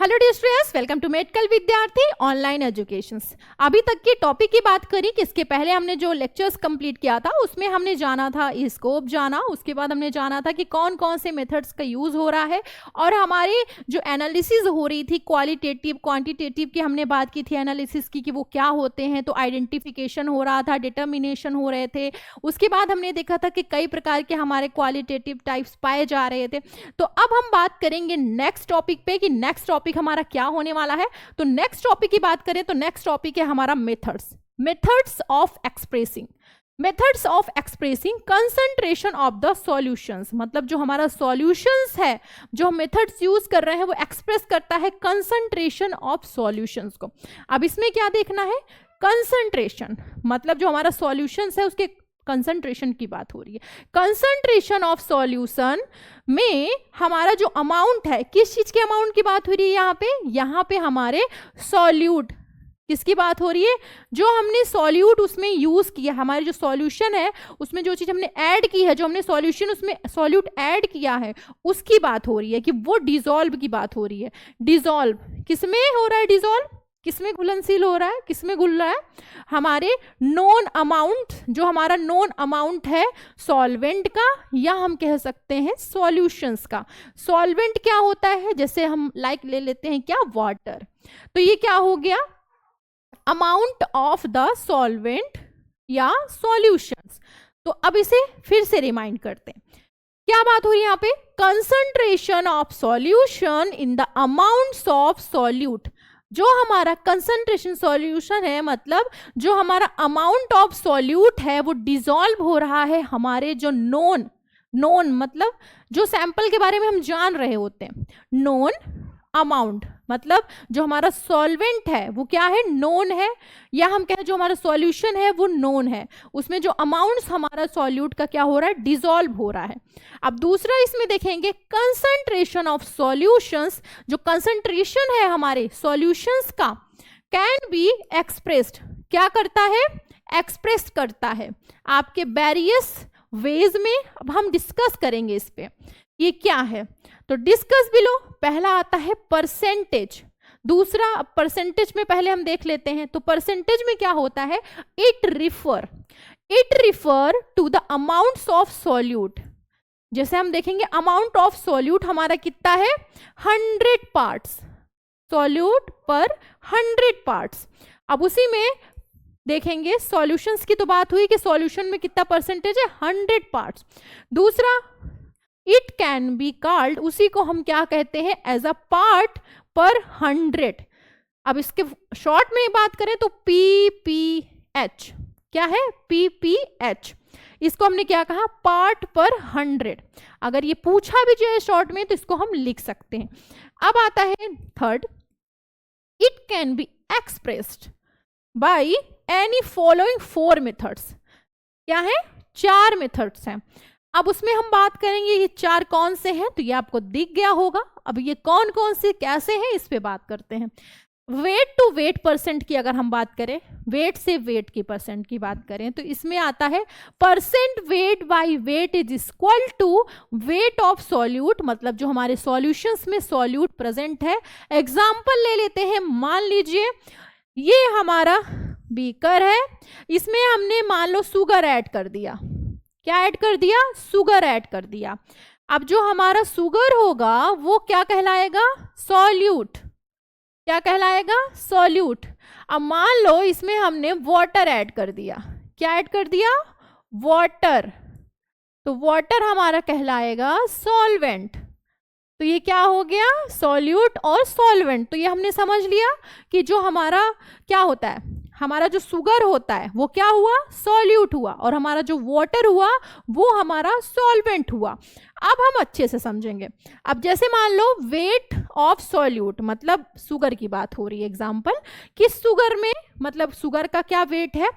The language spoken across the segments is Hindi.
Hello dear students, welcome to medical Vidyarthi online education. अभी तक की टॉपिक की बात करी कि इसके पहले हमने जो लेक्चर्स कंप्लीट किया था उसमें हमने जाना था स्कोप जाना, उसके बाद हमने जाना था कि कौन कौन से मेथड्स का यूज हो रहा है और हमारी जो एनालिसिस हो रही थी क्वालिटेटिव क्वांटिटेटिव की हमने बात की थी एनालिसिस की कि वो क्या होते हैं। तो आइडेंटिफिकेशन हो रहा था, डिटर्मिनेशन हो रहे थे। उसके बाद हमने देखा था कि कई प्रकार के हमारे क्वालिटेटिव टाइप्स पाए जा रहे थे। तो अब हम बात करेंगे नेक्स्ट टॉपिक पे कि नेक्स्ट टॉपिक हमारा क्या होने वाला है। तो नेक्स्ट टॉपिक की बात करें तो नेक्स्ट टॉपिक है हमारा methods of expressing concentration of the solutions. मतलब जो हमारा सॉल्यूशंस है, जो हम मेथड्स यूज कर रहे हैं वो एक्सप्रेस करता है कंसंट्रेशन ऑफ सॉल्यूशंस को। अब इसमें क्या देखना है, कंसंट्रेशन मतलब जो हमारा सॉल्यूशंस है उसके कंसंट्रेशन की बात हो रही है। कंसंट्रेशन ऑफ सॉल्यूशन में हमारा जो अमाउंट है, किस चीज के अमाउंट की बात हो रही है यहाँ पे हमारे सॉल्यूट किसकी बात हो रही है, जो हमने सॉल्यूट उसमें यूज किया, हमारे जो सॉल्यूशन है उसमें जो चीज हमने ऐड की है, जो हमने सॉल्यूशन उसमें सॉल्यूट ऐड किया है उसकी बात हो रही है कि वो डिसॉल्व की बात हो रही है। डिसॉल्व किसमें हो रहा है, डिसॉल्व किसमें घुलनशील हो रहा है, किसमें घुल रहा है, हमारे नॉन अमाउंट, जो हमारा नॉन अमाउंट है सॉल्वेंट का या हम कह सकते हैं सॉल्यूशंस का। सॉल्वेंट क्या होता है, जैसे हम लाइक ले लेते हैं क्या, वाटर। तो ये क्या हो गया, अमाउंट ऑफ द सॉल्वेंट या सॉल्यूशंस। तो अब इसे फिर से रिमाइंड करते हैं, क्या बात हो रही है यहाँ पे, concentration of solution in the amounts of solute. जो हमारा कंसंट्रेशन सॉल्यूशन है मतलब जो हमारा अमाउंट ऑफ सॉल्यूट है वो डिसॉल्व हो रहा है हमारे जो नोन मतलब जो सैंपल के बारे में हम जान रहे होते हैं। नोन अमाउंट मतलब जो हमारा सॉल्वेंट है वो क्या है, नोन है, या हम कहें जो हमारा सॉल्यूशन है वो नोन है, उसमें जो अमाउंट्स हमारा सॉल्यूट का क्या हो रहा है, डिसॉल्व हो रहा है। अब दूसरा इसमें देखेंगे कंसंट्रेशन ऑफ सॉल्यूशंस। जो कंसंट्रेशन है हमारे सॉल्यूशंस का कैन बी एक्सप्रेस्ड, क्या करता है, एक्सप्रेस करता है आपके वेरियस वेज में। अब हम डिस्कस करेंगे इस पे ये क्या है। तो डिस्कस बिलो, पहला आता है परसेंटेज, दूसरा परसेंटेज में पहले हम देख लेते हैं। तो परसेंटेज में क्या होता है, it refer to the amounts of solute. जैसे हम देखेंगे अमाउंट ऑफ सॉल्यूट हमारा कितना है, 100 पार्ट्स, सॉल्यूट पर 100 पार्ट्स। अब उसी में देखेंगे सॉल्यूशंस की तो बात हुई कि सॉल्यूशन में कितना परसेंटेज है, 100 पार्ट्स। दूसरा इट कैन बी कॉल्ड, उसी को हम क्या कहते हैं, एज अ पार्ट पर 100। अब इसके शॉर्ट में बात करें तो PPH, क्या है, PPH। इसको हमने क्या कहा, पार्ट पर 100। अगर ये पूछा भी जाए शॉर्ट में तो इसको हम लिख सकते हैं। अब आता है third, it can be expressed by any following 4 methods. क्या है, 4 मेथड्स हैं। अब उसमें हम बात करेंगे ये 4 कौन से हैं, तो ये आपको दिख गया होगा। अब ये कौन कौन से कैसे हैं इस पे बात करते हैं। वेट टू वेट परसेंट की अगर हम बात करें, वेट से वेट की परसेंट की बात करें तो इसमें आता है percent weight by weight is equal to weight of solute. मतलब जो हमारे सॉल्यूशंस में सॉल्यूट प्रेजेंट है। एग्जाम्पल ले लेते हैं, मान लीजिए ये हमारा बीकर है, इसमें हमने मान लो शुगर ऐड कर दिया, क्या ऐड कर दिया, शुगर ऐड कर दिया। अब जो हमारा शुगर होगा वो क्या कहलाएगा, सॉल्यूट, क्या कहलाएगा, सॉल्यूट। अब मान लो इसमें हमने वाटर ऐड कर दिया, क्या ऐड कर दिया, वाटर, तो वाटर हमारा कहलाएगा सॉल्वेंट। तो ये क्या हो गया, सॉल्यूट और सॉल्वेंट। तो ये हमने समझ लिया कि जो हमारा क्या होता है, हमारा जो शुगर होता है वो क्या हुआ, सॉल्यूट हुआ, और हमारा जो वाटर हुआ वो हमारा सॉल्वेंट हुआ। अब हम अच्छे से समझेंगे। अब जैसे मान लो वेट ऑफ सॉल्यूट, मतलब शुगर की बात हो रही है, एग्जांपल कि शुगर में मतलब शुगर का क्या वेट है,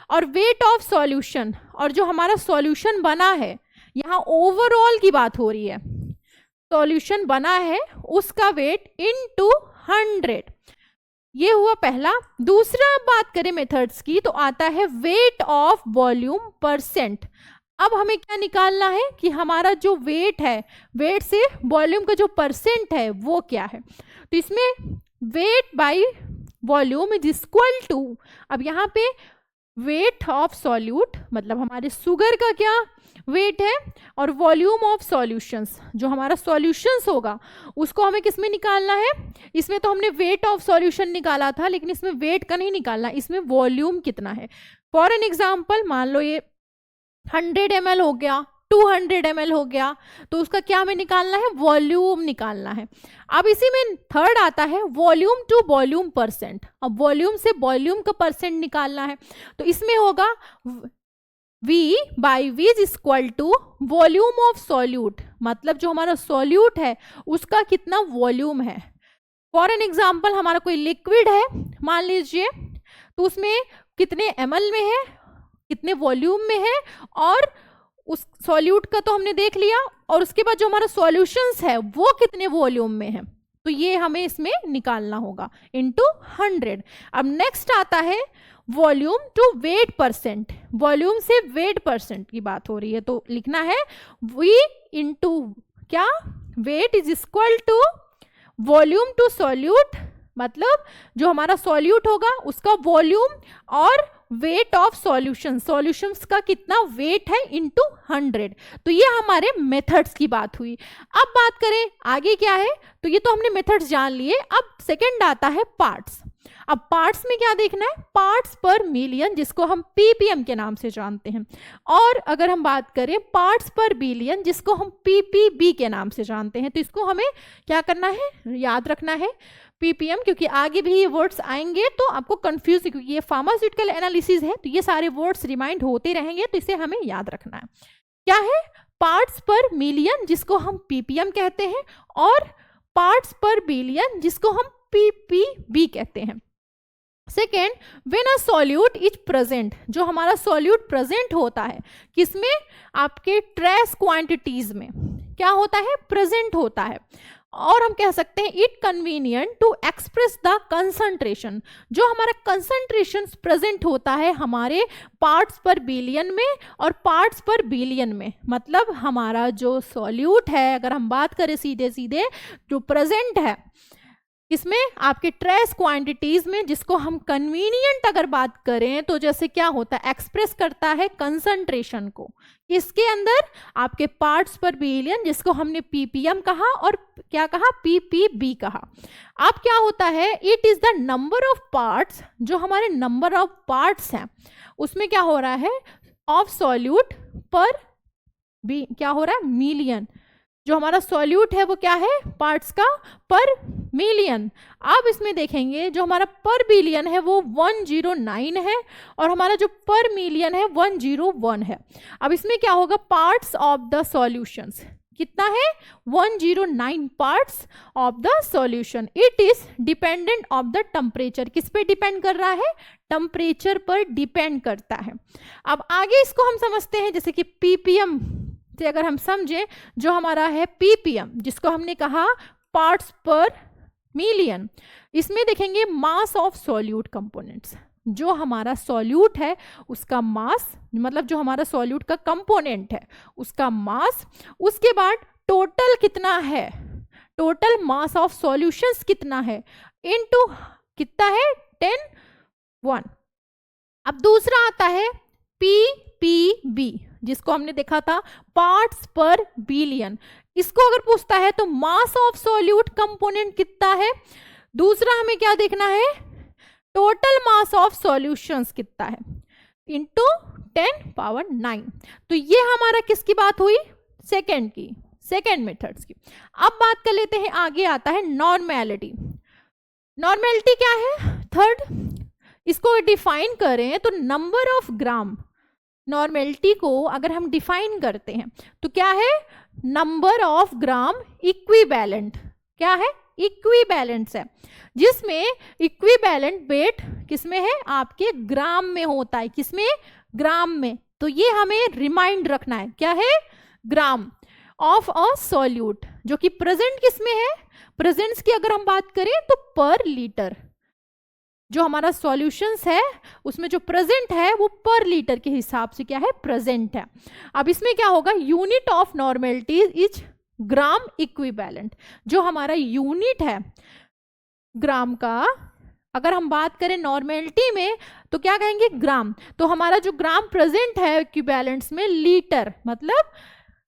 और वेट ऑफ सॉल्यूशन, और जो हमारा सॉल्यूशन बना है, यहाँ ओवरऑल की बात हो रही है, सॉल्यूशन बना है उसका वेट इनटू 100। ये हुआ पहला। दूसरा बात करें मेथड्स की तो आता है वेट ऑफ वॉल्यूम परसेंट। अब हमें क्या निकालना है कि हमारा जो वेट है, वेट से वॉल्यूम का जो परसेंट है वो क्या है। तो तो इसमें weight by volume is equal to, अब यहाँ पे वेट ऑफ सॉल्यूट मतलब हमारे शुगर का क्या वेट है, और वॉल्यूम ऑफ सॉल्यूशंस जो हमारा सॉल्यूशंस होगा उसको हमें किस में निकालना है। इसमें तो हमने वेट ऑफ सॉल्यूशन निकाला था, लेकिन इसमें वेट का नहीं निकालना, इसमें वॉल्यूम कितना है। फॉर एन एग्जाम्पल मान लो ये 100 ml हो गया, 200 ml हो गया, तो उसका क्या हमें निकालना है, वॉल्यूम निकालना है। अब इसी में थर्ड आता है वॉल्यूम टू वॉल्यूम परसेंट। अब वॉल्यूम से वॉल्यूम का परसेंट निकालना है, तो इसमें होगा V by V is equal to volume of solute, मतलब जो हमारा सॉल्यूट है उसका कितना वॉल्यूम है। फॉर एन एग्जाम्पल हमारा कोई लिक्विड है मान लीजिए, तो उसमें कितने ml में है, कितने वॉल्यूम में है, और उस सॉल्यूट का तो हमने देख लिया, और उसके बाद जो हमारा सॉल्यूशंस है वो कितने वॉल्यूम में है, तो ये हमें इसमें निकालना होगा इनटू 100। अब नेक्स्ट आता है volume to weight percent, volume से वेट परसेंट की बात हो रही है, तो लिखना है V इंटू क्या, weight is equal to volume to solute, मतलब जो हमारा सॉल्यूट होगा उसका वॉल्यूम और वेट ऑफ सॉल्यूशन, सॉल्यूशंस का कितना वेट है इनटू 100। तो ये हमारे मेथड्स की बात हुई। अब बात करें आगे क्या है, तो ये तो हमने मेथड्स जान लिए। अब सेकंड आता है पार्ट्स। अब पार्ट्स में क्या देखना है, पार्ट्स पर मिलियन जिसको हम ppm के नाम से जानते हैं, और अगर हम बात करें पार्ट्स पर बिलियन जिसको हम ppb के नाम से जानते हैं, तो इसको हमें क्या करना है, याद रखना है ppm, क्योंकि आगे भी ये वर्ड्स आएंगे तो आपको कंफ्यूज, क्योंकि ये फार्मास्यूटिकल एनालिसिस है तो ये सारे वर्ड्स रिमाइंड होते रहेंगे, तो इसे हमें याद रखना है। क्या है, पार्ट्स पर मिलियन जिसको हम ppm कहते हैं, और पार्ट्स पर बिलियन जिसको हम ppb कहते हैं। Second, when a solute is present, जो हमारा सॉल्यूट प्रेजेंट होता है किसमें, आपके ट्रेस क्वांटिटीज में क्या होता है, प्रेजेंट होता है, और हम कह सकते हैं it convenient to express the concentration, जो हमारा कंसंट्रेशन प्रेजेंट होता है हमारे पार्ट्स पर बिलियन में और पार्ट्स पर बिलियन में, मतलब हमारा जो सॉल्यूट है अगर हम बात करें सीधे सीधे जो प्रेजेंट है इसमें आपके ट्रेस क्वांटिटीज में, जिसको हम कन्वीनियंट अगर बात करें तो जैसे क्या होता है, एक्सप्रेस करता है कंसंट्रेशन को, इसके अंदर आपके पार्ट्स पर बिलियन जिसको हमने ppm कहा और क्या कहा, ppb कहा। अब क्या होता है, it is the number of parts, जो हमारे नंबर ऑफ पार्ट्स हैं उसमें क्या हो रहा है, ऑफ सॉल्यूट पर बी क्या हो रहा है, मिलियन, जो हमारा सॉल्यूट है वो क्या है, पार्ट्स का पर मिलियन। अब इसमें देखेंगे जो हमारा पर बिलियन है वो 109 है, और हमारा जो पर मिलियन है 101 है। अब इसमें क्या होगा, पार्ट्स ऑफ द सॉल्यूशंस कितना है, 109 parts of the solution. It is dependent of the temperature, किस पे डिपेंड कर रहा है, टेम्परेचर पर डिपेंड करता है। अब आगे इसको हम समझते हैं, जैसे कि ppm से अगर हम समझे, जो हमारा है ppm जिसको हमने कहा पार्ट्स पर मिलियन, इसमें देखेंगे मास ऑफ सॉल्यूट कंपोनेंट्स, जो हमारा सॉल्यूट है उसका मास, मतलब जो हमारा सॉल्यूट का कंपोनेंट है उसका मास, उसके बाद टोटल कितना है, टोटल मास ऑफ सॉल्यूशंस कितना है, इनटू कितना है 10 1। अब दूसरा आता है ppb जिसको हमने देखा था पार्ट्स पर बिलियन, इसको अगर पूछता है तो मास ऑफ सॉल्यूट कंपोनेंट कितना है, दूसरा हमें क्या देखना है, टोटल मास ऑफ सॉल्यूशंस कितना है इनटू 10⁹। तो ये हमारा किसकी बात हुई, सेकेंड की, सेकेंड मेथड्स की। अब बात कर लेते हैं, आगे आता है नॉर्मेलिटी। नॉर्मेलिटी क्या है, थर्ड, इसको डिफाइन करें तो नंबर ऑफ ग्राम, नॉर्मेलिटी को अगर हम डिफाइन करते हैं तो क्या है, नंबर ऑफ ग्राम इक्विवेलेंट, क्या है, इक्विवेलेंट्स है, जिसमें इक्विवेलेंट वेट किसमें है, आपके ग्राम में होता है, किसमें, ग्राम में। तो ये हमें रिमाइंड रखना है, क्या है, ग्राम ऑफ अ सॉल्यूट, जो कि प्रेजेंट किसमें है, प्रेजेंट्स की अगर हम बात करें तो पर लीटर, जो हमारा सॉल्यूशंस है उसमें जो प्रेजेंट है वो पर लीटर के हिसाब से क्या है, प्रेजेंट है। अब इसमें क्या होगा, unit of normality is gram equivalent, जो हमारा यूनिट है ग्राम का। अगर हम बात करें नॉर्मेलिटी में तो क्या कहेंगे, ग्राम। तो हमारा जो ग्राम प्रेजेंट है इक्विवेलेंट्स में लीटर, मतलब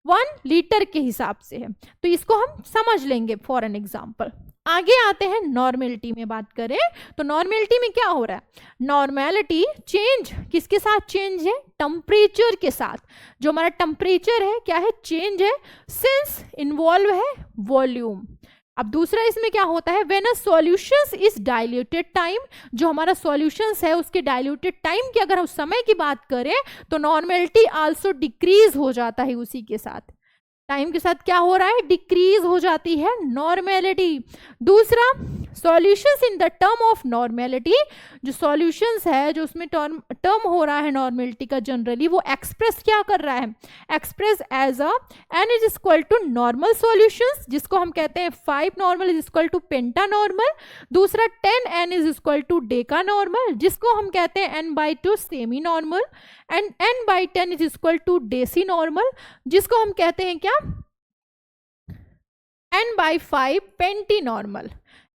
1 लीटर के हिसाब से है, तो इसको हम समझ लेंगे फॉर एन एग्जाम्पल। आगे आते हैं नॉर्मेलिटी में बात करें तो नॉर्मेलिटी में क्या हो रहा है, नॉर्मेलिटी चेंज किसके साथ चेंज है, टेम्परेचर के साथ। जो हमारा टेम्परेचर है क्या है, चेंज है, सिंस इन्वॉल्व है वॉल्यूम। अब दूसरा इसमें क्या होता है, when a solutions is diluted time, जो हमारा सॉल्यूशंस है उसके डाइल्यूटेड टाइम की अगर हम समय की बात करें तो नॉर्मेलिटी आल्सो डिक्रीज हो जाता है, उसी के साथ टाइम के साथ क्या हो रहा है, डिक्रीज हो जाती है नॉर्मेलिटी। दूसरा, solutions in the term of normality, जो सॉल्यूशंस है जो उसमें टर्म हो रहा है नॉर्मेलिटी का जनरली, वो एक्सप्रेस क्या कर रहा है, express as a n is equal to normal solutions, जिसको हम कहते हैं 5 normal is equal to penta normal. दूसरा 10n is equal to deca normal, जिसको हम कहते हैं n/2 semi normal, and n/10 is equal to deci normal, जिसको हम कहते हैं क्या, n/5 पेंटी नॉर्मल।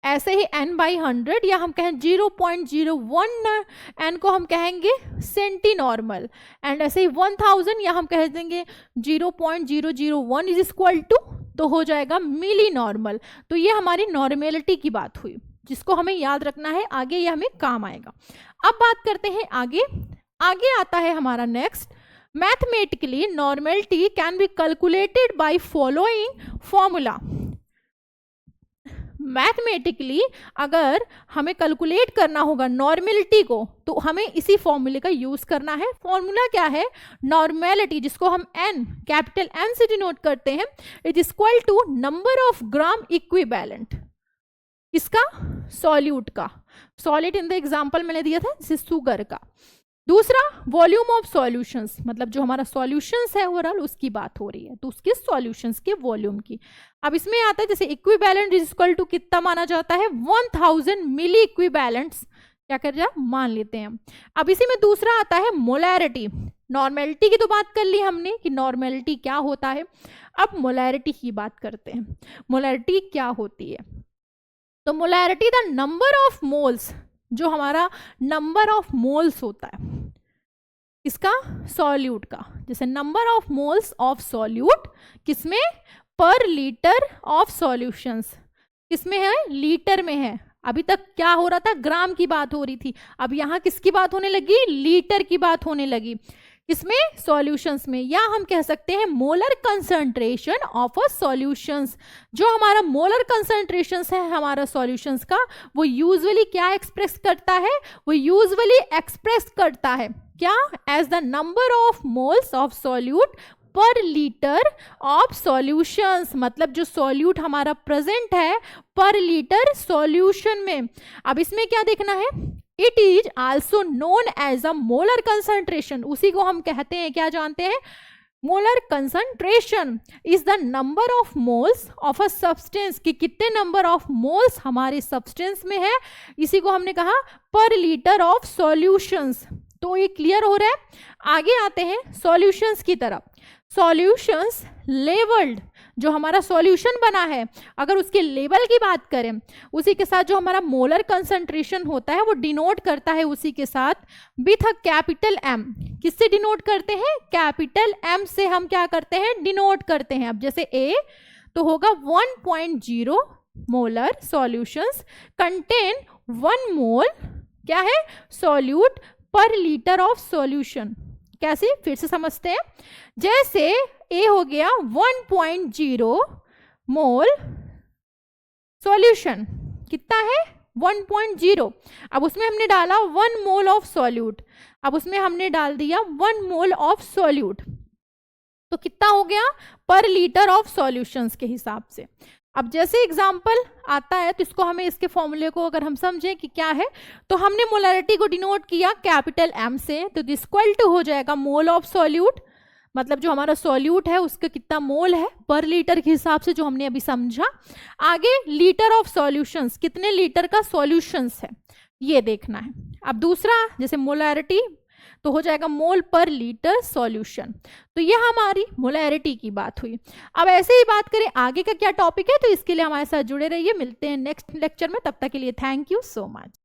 ऐसे ही n/100 या हम कहें 0.01 n को हम कहेंगे सेंटी नॉर्मल, एंड ऐसे ही 1000 या हम कह देंगे 0.001 इज इक्वल टू, तो हो जाएगा मिली नॉर्मल। तो ये हमारी नॉर्मेलिटी की बात हुई, जिसको हमें याद रखना है, आगे ये हमें काम आएगा। अब बात करते हैं आगे। आगे आता है हमारा next, mathematically normality can be calculated by following formula. Mathematically अगर हमें कैलकुलेट करना होगा नॉर्मेलिटी को तो हमें इसी फॉर्मूले का यूज करना है। फॉर्मूला क्या है, नॉर्मेलिटी जिसको हम n कैपिटल N से डिनोट करते हैं, it is equal to number of gram equivalent, इसका सॉल्यूट का, सॉलिड इन द एग्जांपल मैंने दिया था जैसे शुगर का। दूसरा, वॉल्यूम ऑफ सॉल्यूशंस, मतलब जो हमारा सॉल्यूशंस है ओवरऑल उसकी बात हो रही है, तो उसके सॉल्यूशंस के वॉल्यूम की। अब इसमें आता है जैसे इक्विवेलेंट इज इक्वल टू कितना माना जाता है, 1000 मिली इक्विवेलेंट्स क्या कर जाए मान लेते हैं। अब इसी में दूसरा आता है मोलैरिटी। नॉर्मेलिटी की तो बात कर ली हमने कि नॉर्मेलिटी क्या होता है, अब मोलैरिटी की बात करते हैं। मोलैरिटी क्या होती है, तो molarity the number of moles, जो हमारा नंबर ऑफ मोल्स होता है इसका सॉल्यूट का, जैसे number of moles of solute किसमें, पर लीटर ऑफ सॉल्यूशंस, किसमें है, लीटर में है। अभी तक क्या हो रहा था, ग्राम की बात हो रही थी, अब यहाँ किसकी बात होने लगी, लीटर की बात होने लगी। इसमें सॉल्यूशंस में, या हम कह सकते हैं molar concentration of a solutions. जो हमारा मोलर कंसंट्रेशन है हमारा सॉल्यूशंस का, वो यूजुअली क्या एक्सप्रेस करता है, वो यूजुअली एक्सप्रेस करता है क्या, as the number of moles of solute पर लीटर ऑफ सॉल्यूशंस, मतलब जो सॉल्यूट हमारा प्रेजेंट है पर लीटर सॉल्यूशन में। अब इसमें क्या देखना है, it is also known as a molar concentration, उसी को हम कहते हैं क्या जानते हैं, molar concentration is the number of moles of a substance, कि कितने नंबर ऑफ मोल्स हमारे सब्सटेंस में है, इसी को हमने कहा पर लीटर ऑफ सॉल्यूशंस। तो ये क्लियर हो रहा है। आगे आते हैं सॉल्यूशंस की तरफ। सॉल्यूशंस लेवल्ड, जो हमारा सॉल्यूशन बना है अगर उसके लेवल की बात करें, उसी के साथ जो हमारा मोलर कंसंट्रेशन होता है वो डिनोट करता है उसी के साथ विथ अ कैपिटल M। किससे डिनोट करते हैं, कैपिटल M से हम क्या करते हैं, डिनोट करते हैं। अब जैसे A तो होगा 1.0 मोलर सॉल्यूशंस कंटेन 1 मोल क्या है, सॉल्यूट पर लीटर ऑफ सॉल्यूशन। कैसे, फिर से समझते हैं। जैसे A हो गया 1.0 मोल सॉल्यूशन, कितना है 1.0, अब उसमें हमने डाला 1 मोल ऑफ सॉल्यूट, अब उसमें हमने डाल दिया 1 मोल ऑफ सॉल्यूट, तो कितना हो गया पर लीटर ऑफ सॉल्यूशंस के हिसाब से। अब जैसे एग्जाम्पल आता है तो इसको हमें, इसके फॉर्मूले को अगर हम समझें कि क्या है, तो हमने मोलैरिटी को डिनोट किया कैपिटल M से, तो दिस इक्वल टू हो जाएगा मोल ऑफ सॉल्यूट, मतलब जो हमारा सॉल्यूट है उसका कितना मोल है पर लीटर के हिसाब से, जो हमने अभी समझा। आगे लीटर ऑफ सॉल्यूशंस, कितने लीटर का सॉल्यूशंस है ये देखना है। अब दूसरा, जैसे मोलैरिटी तो हो जाएगा मोल पर लीटर सॉल्यूशन। तो ये हमारी मोलैरिटी की बात हुई। अब ऐसे ही बात करें आगे का क्या टॉपिक है, तो इसके लिए हमारे साथ जुड़े रहिए। मिलते हैं नेक्स्ट लेक्चर में, तब तक के लिए थैंक यू सो मच।